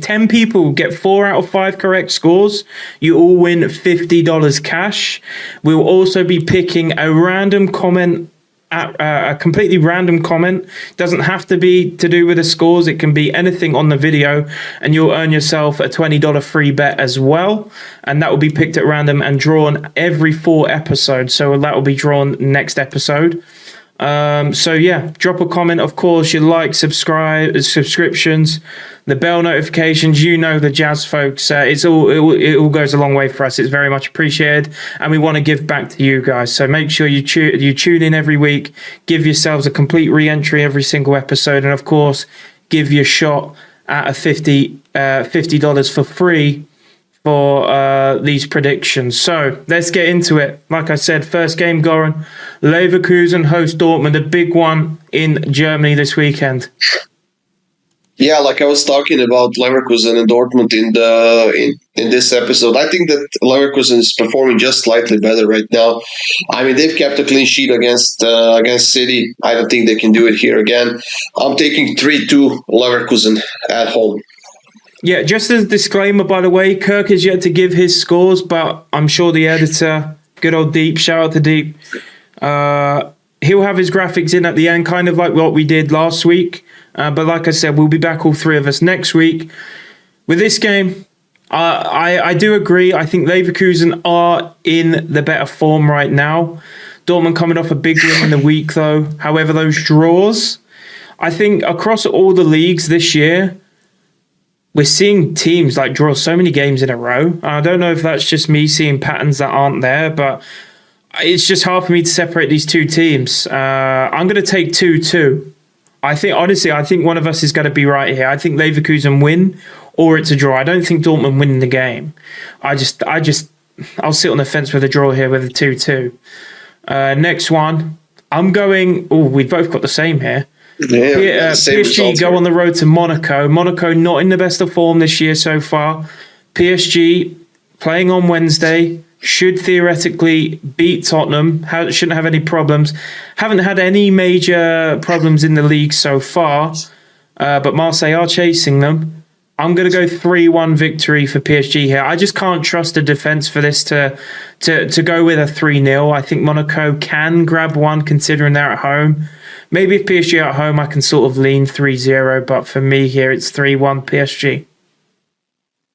10 people get 4 out of 5 correct scores, you all win $50 cash. We'll also be picking a random comment, a completely random comment. Doesn't have to be to do with the scores. It can be anything on the video, and you'll earn yourself a $20 free bet as well. And that will be picked at random and drawn every 4 episodes. So that will be drawn next episode. So yeah, drop a comment, of course, your like, subscriptions, the bell notifications, the jazz, folks. It all goes a long way for us. It's very much appreciated, and we want to give back to you guys. So make sure you tune in every week, give yourselves a complete re-entry every single episode, and of course, give your shot at a $50 for free for these predictions. So let's get into it. Like I said, first game, Goran. Leverkusen host Dortmund, a big one in Germany this weekend. Yeah, like I was talking about Leverkusen and Dortmund in this episode. I think that Leverkusen is performing just slightly better right now. I mean, they've kept a clean sheet against City. I don't think they can do it here again. I'm taking 3-2 Leverkusen at home. Yeah, just as a disclaimer, by the way, Kirk is yet to give his scores, but I'm sure the editor, good old Deep, shout out to Deep, he'll have his graphics in at the end, kind of like what we did last week. But like I said, we'll be back, all 3 of us, next week. With this game, I do agree. I think Leverkusen are in the better form right now. Dortmund coming off a big win in the week, though. However, those draws, I think across all the leagues this year, we're seeing teams like draw so many games in a row. I don't know if that's just me seeing patterns that aren't there, but it's just hard for me to separate these 2 teams. I'm going to take 2-2. I think one of us is going to be right here. I think Leverkusen win, or it's a draw. I don't think Dortmund win the game. I'll sit on the fence with a draw here with a 2-2. Next one, I'm going. Oh, we've both got the same here. Yeah, PSG go on the road to Monaco. Monaco not in the best of form this year so far. PSG playing on Wednesday should theoretically beat Tottenham. Shouldn't have any problems. Haven't had any major problems in the league so far, but Marseille are chasing them. I'm going to go 3-1 victory for PSG here. I just can't trust the defence for this to go with a 3-0. I think Monaco can grab one considering they're at home. Maybe if PSG are at home, I can sort of lean 3-0, but for me here, it's 3-1 PSG.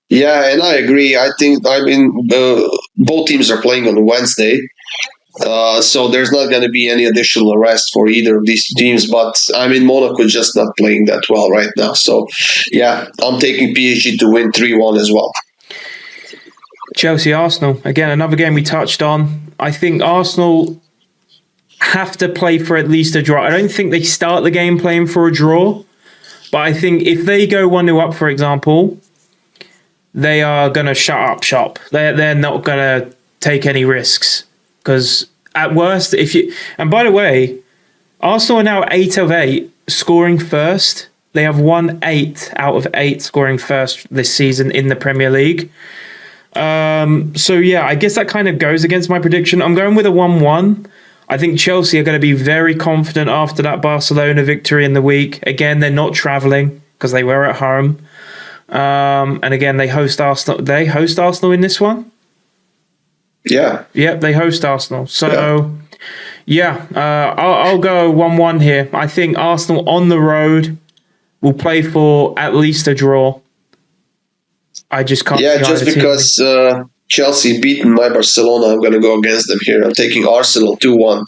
Yeah, and I agree. Both teams are playing on Wednesday, so there's not going to be any additional rest for either of these teams. But Monaco is just not playing that well right now. So, yeah, I'm taking PSG to win 3-1 as well. Chelsea-Arsenal, again, another game we touched on. I think Arsenal have to play for at least a draw. I don't think they start the game playing for a draw, but I think if they go 1-0 up, for example, they are going to shut up shop. They're not going to take any risks, because at worst, and by the way, Arsenal are now 8 of 8 scoring first. They have won 8 out of 8 scoring first this season in the Premier League. So yeah, I guess that kind of goes against my prediction. I'm going with a 1-1. I think Chelsea are going to be very confident after that Barcelona victory in the week. Again, they're not travelling because they were at home. And again, they host Arsenal. They host Arsenal in this one? Yeah. Yep, they host Arsenal. So, I'll go 1-1 here. I think Arsenal on the road will play for at least a draw. I just can't. Yeah, just because Chelsea beaten my Barcelona, I'm going to go against them here. I'm taking Arsenal 2-1.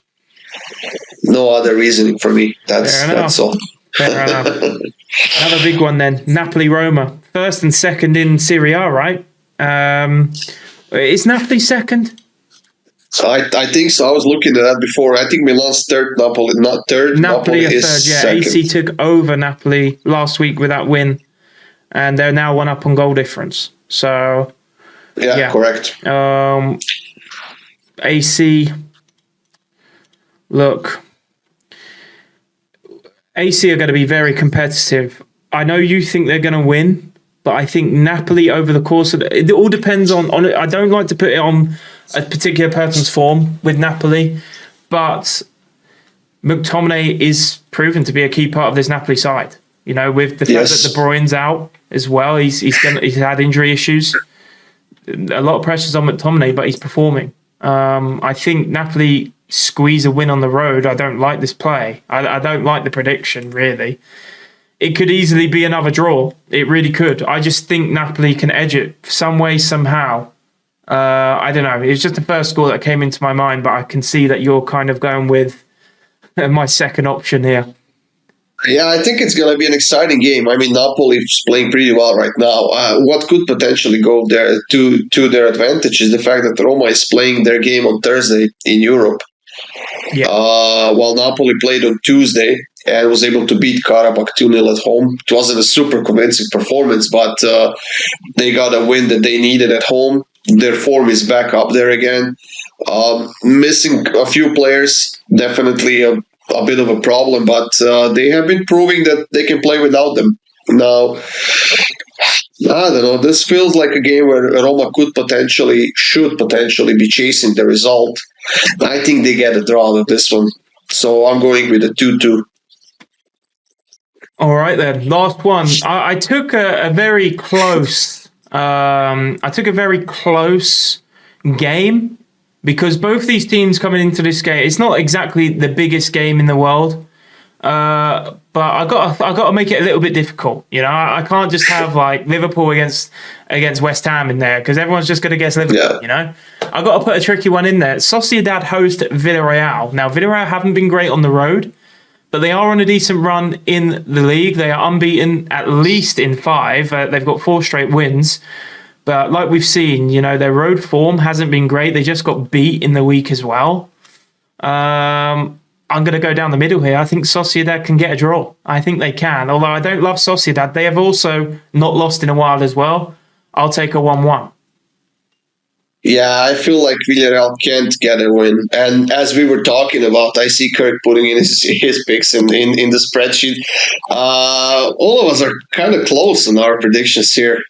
No other reasoning for me. That's all. Fair enough. Another big one then. Napoli-Roma. First and second in Serie A, right? Is Napoli second? I think so. I was looking at that before. I think Milan's third, Napoli not third. Napoli are is third, yeah. second. AC took over Napoli last week with that win, and they're now one up on goal difference. So, yeah. Correct. AC, look, AC are going to be very competitive. I know you think they're going to win, but I think Napoli over the course of it all depends on it. I don't like to put it on a particular person's form with Napoli, but McTominay is proven to be a key part of this Napoli side. You know, with the fact that De Bruyne's out as well, he's had injury issues. A lot of pressures on McTominay, but he's performing. I think Napoli squeeze a win on the road. I don't like this play. I don't like the prediction, really. It could easily be another draw. It really could. I just think Napoli can edge it some way, somehow. I don't know. It was just the first score that came into my mind, but I can see that you're kind of going with my second option here. Yeah, I think it's going to be an exciting game. I mean, Napoli is playing pretty well right now. What could potentially go there to their advantage is the fact that Roma is playing their game on Thursday in Europe. Yeah. While Napoli played on Tuesday and was able to beat Karabakh 2-0 at home. It wasn't a super convincing performance, but they got a win that they needed at home. Their form is back up there again. Missing a few players, definitely a bit of a problem, but they have been proving that they can play without them. Now, I don't know. This feels like a game where Roma should potentially be chasing the result. I think they get a draw of this one. So I'm going with a 2-2. All right then, last one. I took a very close. Game because both these teams coming into this game. It's not exactly the biggest game in the world, but I got to make it a little bit difficult. You know, I can't just have like Liverpool against West Ham in there because everyone's just going to guess Liverpool. Yeah. You know, I got to put a tricky one in there. Sociedad host Villarreal. Now Villarreal haven't been great on the road, but they are on a decent run in the league. They are unbeaten at least in 5. They've got 4 straight wins. But like we've seen, you know, their road form hasn't been great. They just got beat in the week as well. I'm going to go down the middle here. I think Sociedad can get a draw. I think they can. Although I don't love Sociedad. They have also not lost in a while as well. I'll take a 1-1. Yeah, I feel like Villarreal can't get a win. And as we were talking about, I see Kirk putting in his picks in the spreadsheet. All of us are kind of close on our predictions here.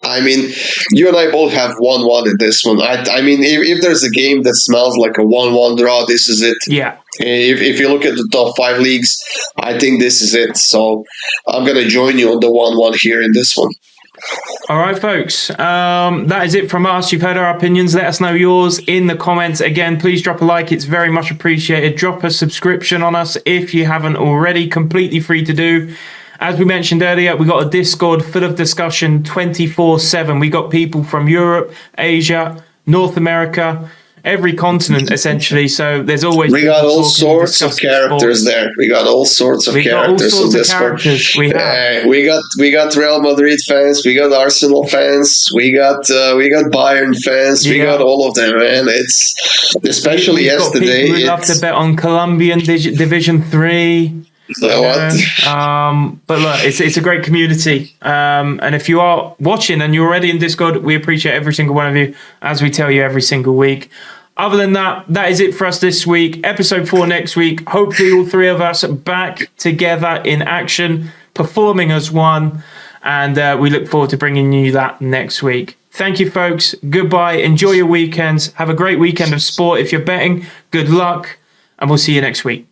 I mean, you and I both have 1-1 in this one. I mean, if there's a game that smells like a 1-1 draw, this is it. Yeah. If you look at the top 5 leagues, I think this is it. So I'm going to join you on the 1-1 here in this one. All right, folks. That is it from us. You've heard our opinions. Let us know yours in the comments. Again, please drop a like. It's very much appreciated. Drop a subscription on us if you haven't already. Completely free to do. As we mentioned earlier, we got a Discord full of discussion 24/7. We got people from Europe, Asia, North America, every continent essentially. So there's always we got all sorts of characters there. We got all sorts of characters on Discord. We got Real Madrid fans. We got Arsenal fans. We got Bayern fans. We got all of them, man. It's especially yesterday. We love to bet on Colombian Division 3. What? But look, it's a great community. And if you are watching and you're already in Discord, we appreciate every single one of you, as we tell you every single week. Other than that, that is it for us this week. Episode 4 next week. Hopefully all 3 of us back together in action, performing as one. And we look forward to bringing you that next week. Thank you, folks. Goodbye. Enjoy your weekends. Have a great weekend of sport. If you're betting, good luck. And we'll see you next week.